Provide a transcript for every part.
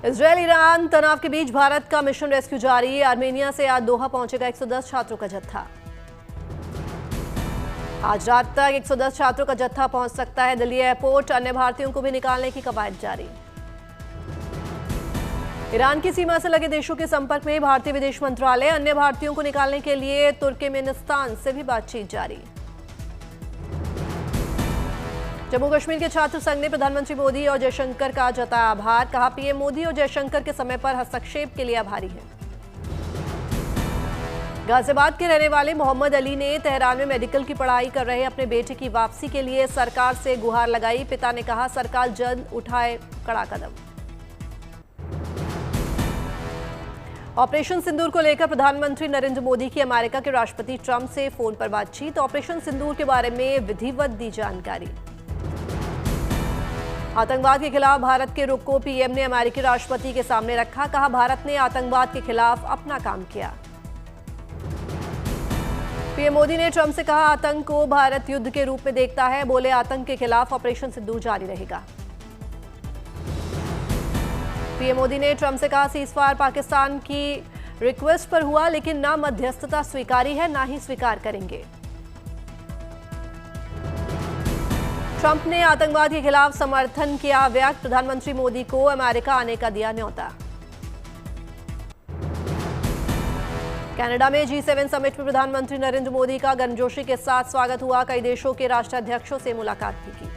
Israel Iran तनाव के बीच भारत का मिशन रेस्क्यू जारी। आर्मेनिया से आज दोहा पहुंचेगा 110 छात्रों का जत्था। आज रात तक 110 छात्रों का जत्था पहुंच सकता है दिल्ली एयरपोर्ट। अन्य भारतीयों को भी निकालने की कवायद जारी। ईरान की सीमा से लगे देशों के संपर्क में भारतीय विदेश मंत्रालय। अन्य भारतीयों को निकालने के लिए तुर्कमेनिस्तान से भी बातचीत जारी। जम्मू कश्मीर के छात्र संघ ने प्रधानमंत्री मोदी और जयशंकर का जताया आभार। कहा, पीएम मोदी और जयशंकर के समय पर हस्तक्षेप के लिए आभारी हैं। गाजियाबाद के रहने वाले मोहम्मद अली ने तेहरान में मेडिकल की पढ़ाई कर रहे अपने बेटे की वापसी के लिए सरकार से गुहार लगाई। पिता ने कहा, सरकार जल्द उठाए कड़ा कदम। ऑपरेशन सिंदूर को लेकर प्रधानमंत्री नरेंद्र मोदी की अमेरिका के राष्ट्रपति ट्रंप से फोन पर बातचीत। ऑपरेशन सिंदूर के बारे में विधिवत दी जानकारी। आतंकवाद के खिलाफ भारत के रुख को पीएम ने अमेरिकी राष्ट्रपति के सामने रखा। कहा, भारत ने आतंकवाद के खिलाफ अपना काम किया। पीएम मोदी ने ट्रंप से कहा, आतंक को भारत युद्ध के रूप में देखता है। बोले, आतंक के खिलाफ ऑपरेशन सिंदूर जारी रहेगा। पीएम मोदी ने ट्रंप से कहा, सीजफायर पाकिस्तान की रिक्वेस्ट पर हुआ, लेकिन ना मध्यस्थता स्वीकारी है ना ही स्वीकार करेंगे। ट्रंप ने आतंकवाद के खिलाफ समर्थन किया व्यक्त। प्रधानमंत्री मोदी को अमेरिका आने का दिया न्योता। कनाडा में G7 समिट में प्रधानमंत्री नरेंद्र मोदी का गर्मजोशी के साथ स्वागत हुआ। कई देशों के राष्ट्राध्यक्षों से मुलाकात भी की।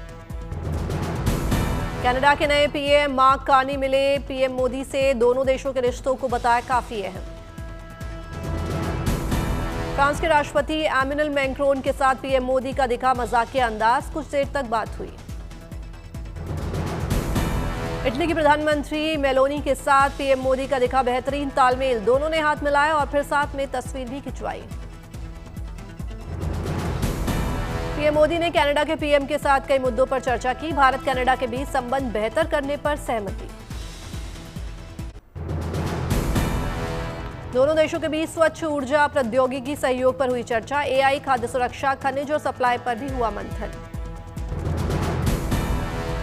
कनाडा के नए पीएम मार्क कार्नी मिले पीएम मोदी से। दोनों देशों के रिश्तों को बताया काफी अहम। फ्रांस के राष्ट्रपति एमेनुएल मैक्रोन के साथ पीएम मोदी का दिखा मजाकिया अंदाज। कुछ देर तक बात हुई। इटली की प्रधानमंत्री मेलोनी के साथ पीएम मोदी का दिखा बेहतरीन तालमेल। दोनों ने हाथ मिलाया और फिर साथ में तस्वीर भी खिंचवाई। पीएम मोदी ने कनाडा के पीएम के साथ कई मुद्दों पर चर्चा की। भारत कनाडा के बीच संबंध बेहतर करने पर सहमति। दोनों देशों के बीच स्वच्छ ऊर्जा प्रौद्योगिकी सहयोग पर हुई चर्चा। एआई, खाद्य सुरक्षा, खनिज और सप्लाई पर भी हुआ मंथन।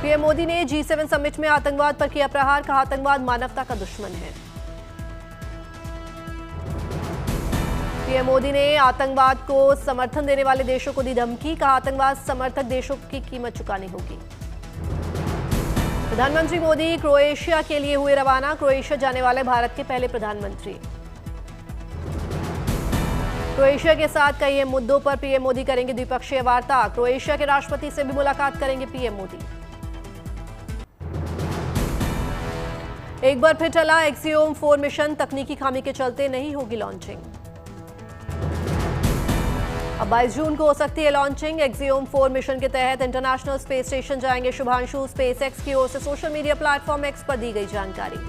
पीएम मोदी ने G7 समिट में आतंकवाद पर किया प्रहार। कहा, आतंकवाद मानवता का दुश्मन है। पीएम मोदी ने आतंकवाद को समर्थन देने वाले देशों को दी धमकी। कहा, आतंकवाद समर्थक देशों की कीमत चुकानी होगी। प्रधानमंत्री मोदी क्रोएशिया के लिए हुए रवाना। क्रोएशिया जाने वाले भारत के पहले प्रधानमंत्री। क्रोएशिया के साथ कई अहम मुद्दों पर पीएम मोदी करेंगे द्विपक्षीय वार्ता। क्रोएशिया के राष्ट्रपति से भी मुलाकात करेंगे पीएम मोदी। एक बार फिर टला एक्सियोम 4 मिशन। तकनीकी खामी के चलते नहीं होगी लॉन्चिंग। अब 22 जून को हो सकती है लॉन्चिंग। एक्सियोम 4 मिशन के तहत इंटरनेशनल स्पेस स्टेशन जाएंगे शुभांशु। स्पेस एक्स की ओर से सोशल मीडिया प्लेटफॉर्म एक्स पर दी गई जानकारी।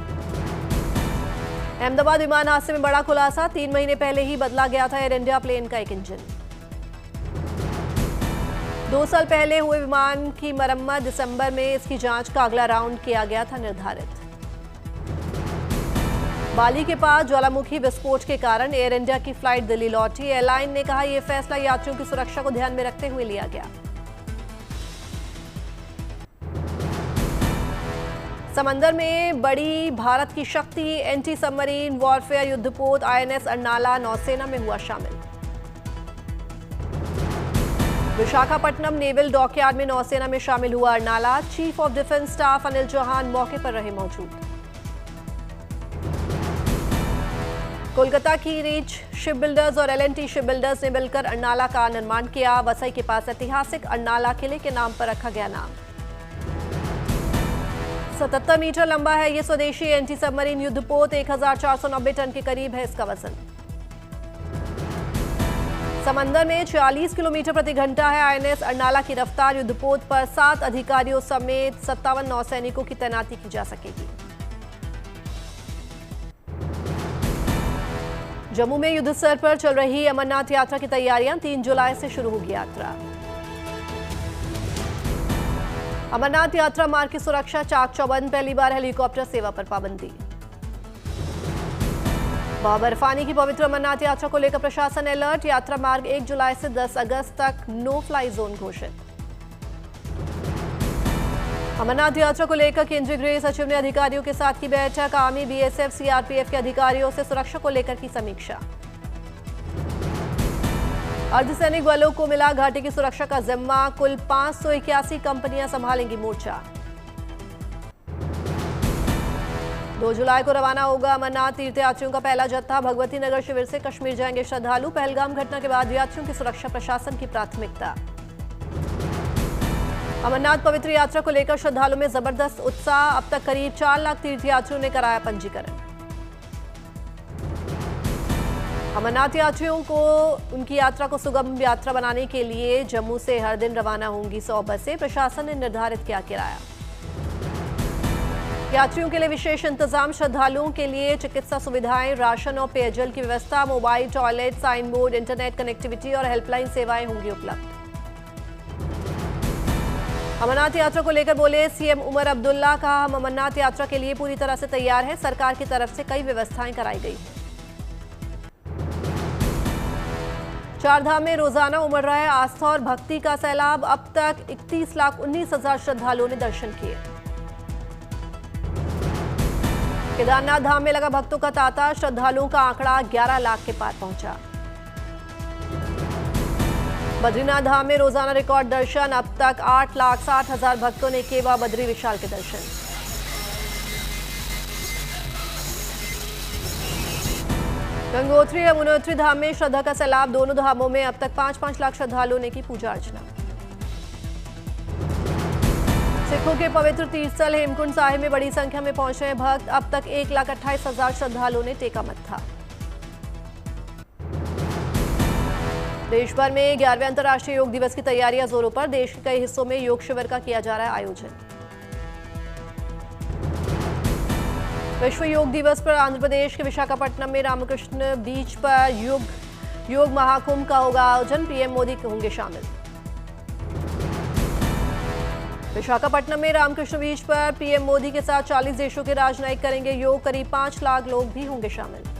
अहमदाबाद विमान हादसे में बड़ा खुलासा। 3 महीने पहले ही बदला गया था एयर इंडिया प्लेन का एक इंजन। 2 साल पहले हुए विमान की मरम्मत। दिसंबर में इसकी जांच का अगला राउंड किया गया था निर्धारित। बाली के पास ज्वालामुखी विस्फोट के कारण एयर इंडिया की फ्लाइट दिल्ली लौटी। एयरलाइन ने कहा, यह फैसला यात्रियों की सुरक्षा को ध्यान में रखते हुए लिया गया। समंदर में बड़ी भारत की शक्ति। एंटी सबमरीन वॉरफेयर युद्धपोत INS अर्नाला नौसेना में हुआ शामिल। विशाखापट्टनम नेवल डॉकयार्ड में नौसेना में शामिल हुआ Arnala. Chief of defence staff Anil Chauhan मौके पर रहे मौजूद। कोलकाता की रीच शिप बिल्डर्स और L&T शिप बिल्डर्स ने मिलकर अर्नाला का निर्माण किया। वसई के पास ऐतिहासिक अर्नाला किले के नाम पर रखा गया नाम। 77 मीटर लंबा है ये स्वदेशी एंटी सबमरीन युद्धपोत। 1490 टन के करीब है इसका वजन। समंदर में 40 किलोमीटर प्रति घंटा है INS अर्नाला की रफ्तार। युद्धपोत पर 7 अधिकारियों समेत 57 नौसैनिकों की तैनाती की जा सकेगी। जम्मू में युद्ध स्तर पर चल रही अमरनाथ यात्रा की तैयारियां। 3 जुलाई से शुरू होगी यात्रा। अमरनाथ यात्रा मार्ग की सुरक्षा चाक चौबंद। पहली बार हेलीकॉप्टर सेवा पर पाबंदी। बर्फानी की पवित्र अमरनाथ यात्रा को लेकर प्रशासन अलर्ट। यात्रा मार्ग 1 जुलाई से 10 अगस्त तक नो फ्लाई जोन घोषित। अमरनाथ यात्रा को लेकर केंद्रीय गृह सचिव ने अधिकारियों के साथ की बैठक। आर्मी, बीएसएफ, सीआरपीएफ के अधिकारियों से सुरक्षा को लेकर की समीक्षा। अर्धसैनिक बलों को मिला घाटी की सुरक्षा का जिम्मा। कुल 581 कंपनियां संभालेंगी मोर्चा। 2 जुलाई को रवाना होगा अमरनाथ तीर्थयात्रियों का पहला जत्था। भगवती नगर शिविर से कश्मीर जाएंगे श्रद्धालु। पहलगाम घटना के बाद यात्रियों की सुरक्षा प्रशासन की प्राथमिकता। अमरनाथ पवित्र यात्रा को लेकर श्रद्धालुओं में जबरदस्त उत्साह। अब तक करीब 4 लाख तीर्थयात्रियों ने कराया पंजीकरण। अमरनाथ यात्रियों को उनकी यात्रा को सुगम यात्रा बनाने के लिए जम्मू से हर दिन रवाना होंगी 100 बसें। प्रशासन ने निर्धारित किया किराया। यात्रियों के लिए विशेष इंतजाम। श्रद्धालुओं के लिए चिकित्सा सुविधाएं, राशन और पेयजल की व्यवस्था, mobile, toilet, sign board, internet connectivity और हेल्पलाइन सेवाएं होंगी उपलब्ध। अमरनाथ यात्रा को लेकर बोले सीएम उमर अब्दुल्ला। कहा, हम अमरनाथ यात्रा के लिए पूरी तरह से तैयार हैं। सरकार की तरफ से कई व्यवस्थाएं कराई गई हैं। 4 धाम में रोजाना उमड़ रहा है आस्था और भक्ति का सैलाब। अब तक 31,19,000 श्रद्धालुओं ने दर्शन किए। केदारनाथ धाम में लगा भक्तों का तांता। श्रद्धालुओं का आंकड़ा 11 लाख के पार पहुंचा। बद्रीनाथ धाम में रोजाना रिकॉर्ड दर्शन। अब तक 8,60,000 भक्तों ने किए बाबा बद्री विशाल के दर्शन। गंगोत्री और यमुनोत्री धाम में श्रद्धा का सैलाब। दोनों धामों में अब तक 5-5 लाख श्रद्धालुओं ने की पूजा अर्चना। सिखों के पवित्र तीर्थस्थल हेमकुंड साहिब में बड़ी संख्या में पहुंच रहे भक्त। अब तक 1,28,000 श्रद्धालुओं ने टेका मत्था। देश भर में 11वें अंतर्राष्ट्रीय योग दिवस की तैयारियां जोरों पर। देश के कई हिस्सों में योग शिविर का किया जा रहा है आयोजन। विश्व योग दिवस पर आंध्र प्रदेश के विशाखापट्टनम में रामकृष्ण बीच पर योग महाकुंभ का होगा आयोजन। पीएम मोदी होंगे शामिल। विशाखापट्टनम में रामकृष्ण बीच पर पीएम मोदी के साथ 40 देशों के राजनयिक करेंगे योग। करीब 5 लाख लोग भी होंगे शामिल।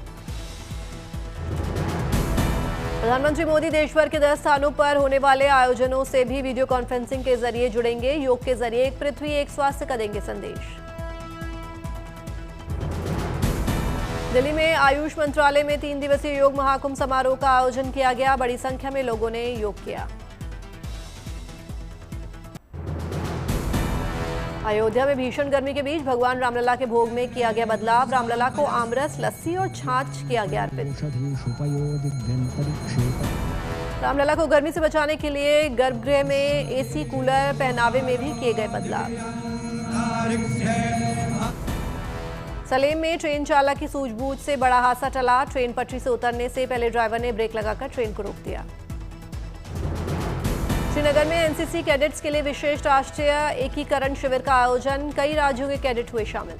प्रधानमंत्री मोदी देश भर के 10 स्थानों पर होने वाले आयोजनों से भी वीडियो कॉन्फ्रेंसिंग के जरिए जुड़ेंगे। योग के जरिए एक पृथ्वी एक स्वास्थ्य का देंगे संदेश। दिल्ली में आयुष मंत्रालय में 3 दिवसीय योग महाकुंभ समारोह का आयोजन किया गया। बड़ी संख्या में लोगों ने योग किया। अयोध्या में भीषण गर्मी के बीच भगवान रामलला के भोग में किया गया बदलाव। रामलला को आमरस, लस्सी और छाछ किया गया अर्पित। रामलला को गर्मी से बचाने के लिए गर्भगृह में एसी कूलर पहनावे में भी किए गए बदलाव। सलेम में ट्रेन चालक की सूझबूझ से बड़ा हादसा टला। ट्रेन पटरी से उतरने से पहले ड्राइवर ने ब्रेक लगाकर ट्रेन को रोक दिया। श्रीनगर में एनसीसी कैडेट्स के लिए विशेष राष्ट्रीय एकीकरण शिविर का आयोजन। कई राज्यों के कैडेट हुए शामिल।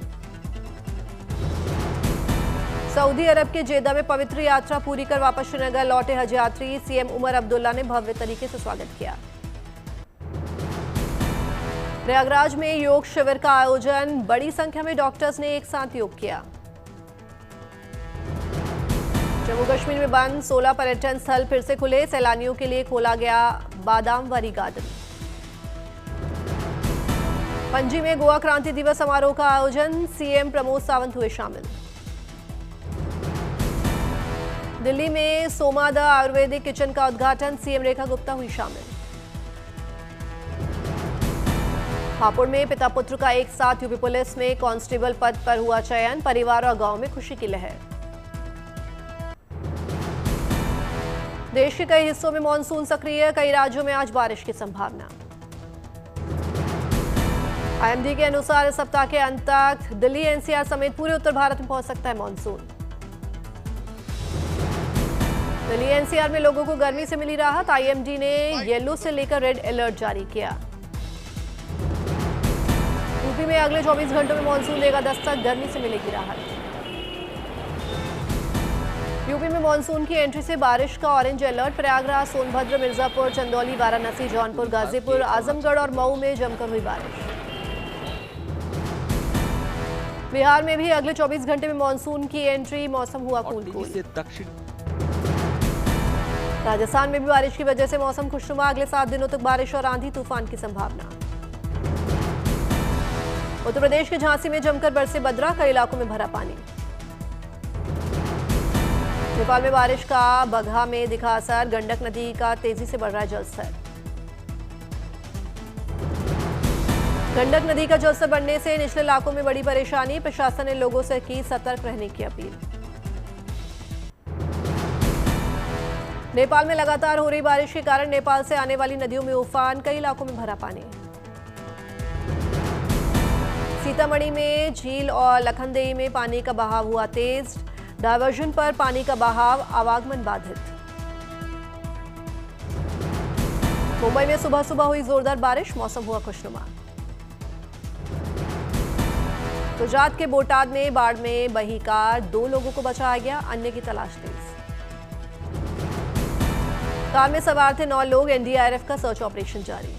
सऊदी अरब के जेदा में पवित्र यात्रा पूरी कर वापस श्रीनगर लौटे हज यात्री। सीएम उमर अब्दुल्ला ने भव्य तरीके से स्वागत किया। प्रयागराज में योग शिविर का आयोजन। बड़ी संख्या में डॉक्टर्स ने एक साथ योग किया। जम्मू कश्मीर में बंद 16 पर्यटन स्थल फिर से खुले। सैलानियों के लिए खोला गया बादामवारी गार्डन। पणजी में गोवा क्रांति दिवस समारोह का आयोजन। सीएम प्रमोद सावंत हुए शामिल। दिल्ली में सोमा द आयुर्वेदिक किचन का उद्घाटन। सीएम रेखा गुप्ता हुई शामिल। हापुड़ में पिता पुत्र का एक साथ यूपी पुलिस में कांस्टेबल पद पर हुआ चयन। परिवार और गांव में खुशी की लहर। देश के कई हिस्सों में मानसून सक्रिय। कई राज्यों में आज बारिश की संभावना। आईएमडी के अनुसार इस सप्ताह के अंत तक दिल्ली, एनसीआर समेत पूरे उत्तर भारत में पहुंच सकता है मानसून। दिल्ली एनसीआर में लोगों को गर्मी से मिली राहत। आईएमडी ने येलो से लेकर रेड अलर्ट जारी किया। यूपी में अगले 24 घंटों में मानसून देगा दस्तक। गर्मी से मिलेगी राहत। यूपी में मानसून की एंट्री से बारिश का ऑरेंज अलर्ट। प्रयागराज, सोनभद्र, मिर्जापुर, चंदौली, वाराणसी, जौनपुर, गाजीपुर, आजमगढ़ और मऊ में जमकर हुई बारिश। बिहार में भी अगले 24 घंटे में मानसून की एंट्री। मौसम हुआ कूल। राजस्थान में भी बारिश की वजह से मौसम खुशनुमा। अगले 7 दिनों तक बारिश और आंधी तूफान की संभावना। उत्तर प्रदेश के झांसी में जमकर बरसे बदरा, कई इलाकों में भरा पानी। नेपाल में बारिश का बगहा में दिखा असर, गंडक नदी का तेजी से बढ़ रहा है जलस्तर। गंडक नदी का जलस्तर बढ़ने से निचले इलाकों में बड़ी परेशानी, प्रशासन ने लोगों से की सतर्क रहने की अपील। नेपाल में लगातार हो रही बारिश के कारण नेपाल से आने वाली नदियों में उफान, कई इलाकों में भरा पानी। सीतामढ़ी में झील और लखनदेई में पानी का बहाव हुआ तेज, डायवर्जन पर पानी का बहाव, आवागमन बाधित। मुंबई में सुबह सुबह हुई जोरदार बारिश, मौसम हुआ खुशनुमा। गुजरात के बोटाद में बाढ़ में बही कार, 2 लोगों को बचाया गया, अन्य की तलाश तेज। कार में सवार थे 9 लोग, एनडीआरएफ का सर्च ऑपरेशन जारी।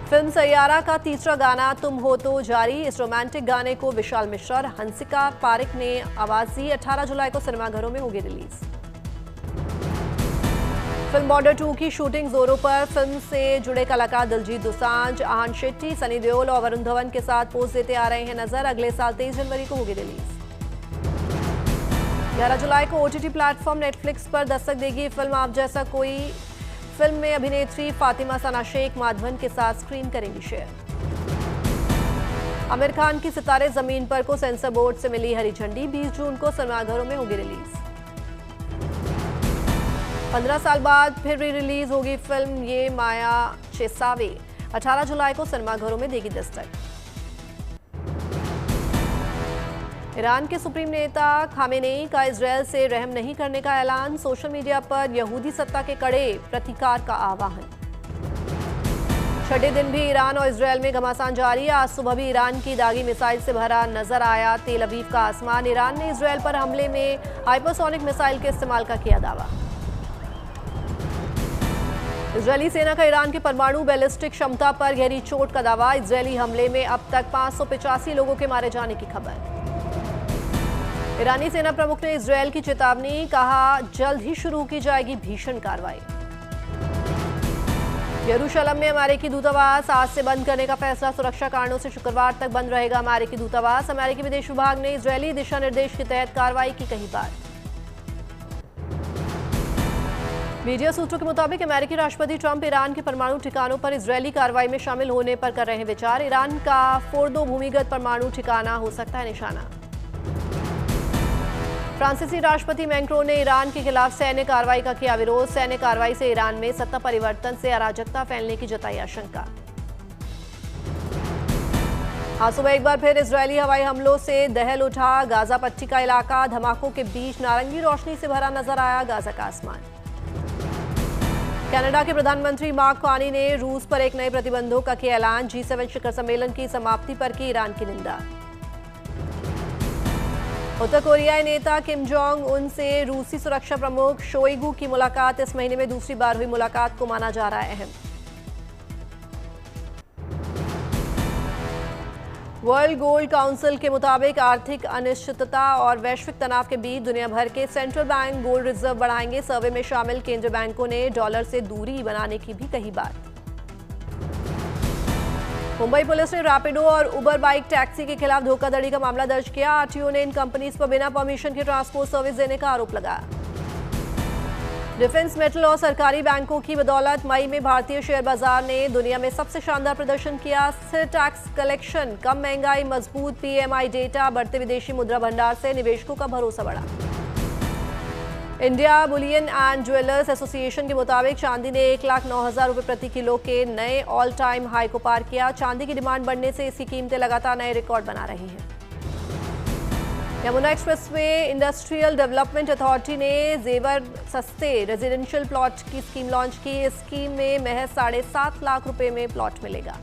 फिल्म सैयारा का तीसरा गाना तुम हो तो जारी, इस रोमांटिक गाने को विशाल मिश्रा और हंसिका पारिक ने आवाज दी। 18 जुलाई को सिनेमाघरों में होगी रिलीज। फिल्म बॉर्डर 2 की शूटिंग जोरों पर, फिल्म से जुड़े कलाकार दिलजीत दोसांझ, आहान शेट्टी, सनी देओल और वरुण धवन के साथ पोज देते आ रहे हैं नजर। अगले साल 23 जनवरी को होगी रिलीज। 11 जुलाई को ओटीटी प्लेटफॉर्म नेटफ्लिक्स पर दस्तक देगी फिल्म आप जैसा कोई। फिल्म में अभिनेत्री फातिमा सना शेख माधवन के साथ स्क्रीन करेंगी शेयर। आमिर खान की सितारे जमीन पर को सेंसर बोर्ड से मिली हरी झंडी, 20 जून को सिनेमाघरों में होगी रिलीज। 15 साल बाद फिर री रिलीज होगी फिल्म ये माया चेसावे, 18 जुलाई को सिनेमाघरों में देगी दस्तक। ईरान के सुप्रीम नेता खामेनेई का इजरायल से रहम नहीं करने का ऐलान, सोशल मीडिया पर यहूदी सत्ता के कड़े प्रतिकार का आह्वान। छठे दिन भी ईरान और इजरायल में घमासान जारी, आज सुबह भी ईरान की दागी मिसाइल से भरा नजर आया तेल अवीव का आसमान। ईरान ने इजरायल पर हमले में हाइपरसोनिक मिसाइल के इस्तेमाल का किया दावा। इजरायली सेना का ईरान की परमाणु बैलिस्टिक क्षमता पर गहरी चोट का दावा, इजरायली हमले में अब तक 585 लोगों के मारे जाने की खबर। ईरानी सेना प्रमुख ने इजरायल की चेतावनी, कहा जल्द ही शुरू की जाएगी भीषण कार्रवाई। यरूशलेम में अमेरिकी दूतावास आज से बंद करने का फैसला, सुरक्षा कारणों से शुक्रवार तक बंद रहेगा अमेरिकी दूतावास। अमेरिकी विदेश विभाग ने इजरायली दिशा निर्देश के तहत कार्रवाई की कही बात। मीडिया सूत्रों के मुताबिक अमेरिकी राष्ट्रपति ट्रंप ईरान के परमाणु ठिकानों पर इजरायली कार्रवाई में शामिल होने पर कर रहे हैं विचार। ईरान का फोर्दो भूमिगत परमाणु ठिकाना हो सकता है निशाना। फ्रांसीसी राष्ट्रपति मैक्रों ने ईरान के खिलाफ सैन्य कार्रवाई का किया विरोध, सैन्य कार्रवाई से ईरान में सत्ता परिवर्तन से अराजकता फैलने की जताई आशंका। आज सुबह एक बार फिर इजरायली हवाई हमलों से दहल उठा, गाजा पट्टी का इलाका धमाकों के बीच नारंगी रोशनी से भरा नजर आया गाजा का आसमान। कनाडा के प्रधानमंत्री मार्क कार्नी ने रूस पर एक नए प्रतिबंधों का किया ऐलान, G7 शिखर सम्मेलन की समाप्ति पर की ईरान की निंदा। उत्तर कोरियाई नेता किम जोंग उन से रूसी सुरक्षा प्रमुख शोइगु की मुलाकात, इस महीने में दूसरी बार हुई मुलाकात को माना जा रहा है अहम। वर्ल्ड गोल्ड काउंसिल के मुताबिक आर्थिक अनिश्चितता और वैश्विक तनाव के बीच दुनिया भर के सेंट्रल बैंक गोल्ड रिजर्व बढ़ाएंगे। सर्वे में शामिल केंद्रीय बैंकों ने डॉलर से दूरी बनाने की भी कही बात। मुंबई पुलिस ने रैपिडो और उबर बाइक टैक्सी के खिलाफ धोखाधड़ी का मामला दर्ज किया। आरटीओ ने इन कंपनीज पर बिना परमिशन के ट्रांसपोर्ट सर्विस देने का आरोप लगाया। डिफेंस मेटल और सरकारी बैंकों की बदौलत मई में भारतीय शेयर बाजार ने दुनिया में सबसे शानदार प्रदर्शन किया। स्थिर टैक्स कलेक्शन, कम महंगाई, मजबूत पीएमआई डेटा, बढ़ते विदेशी मुद्रा भंडार से निवेशकों का भरोसा बढ़ा। India Boolean and jewellers association के मुताबिक चांदी ने 1,09,000 रुपये प्रति किलो के नए ऑल टाइम हाई को पार किया। चांदी की डिमांड बढ़ने से इसकी कीमतें लगातार नए रिकॉर्ड बना रही हैं। Yamuna expressway industrial development authority ने जेवर सस्ते रेजिडेंशियल प्लॉट की स्कीम लॉन्च की। इस स्कीम में महज 7.5 लाख रुपए में प्लॉट मिलेगा।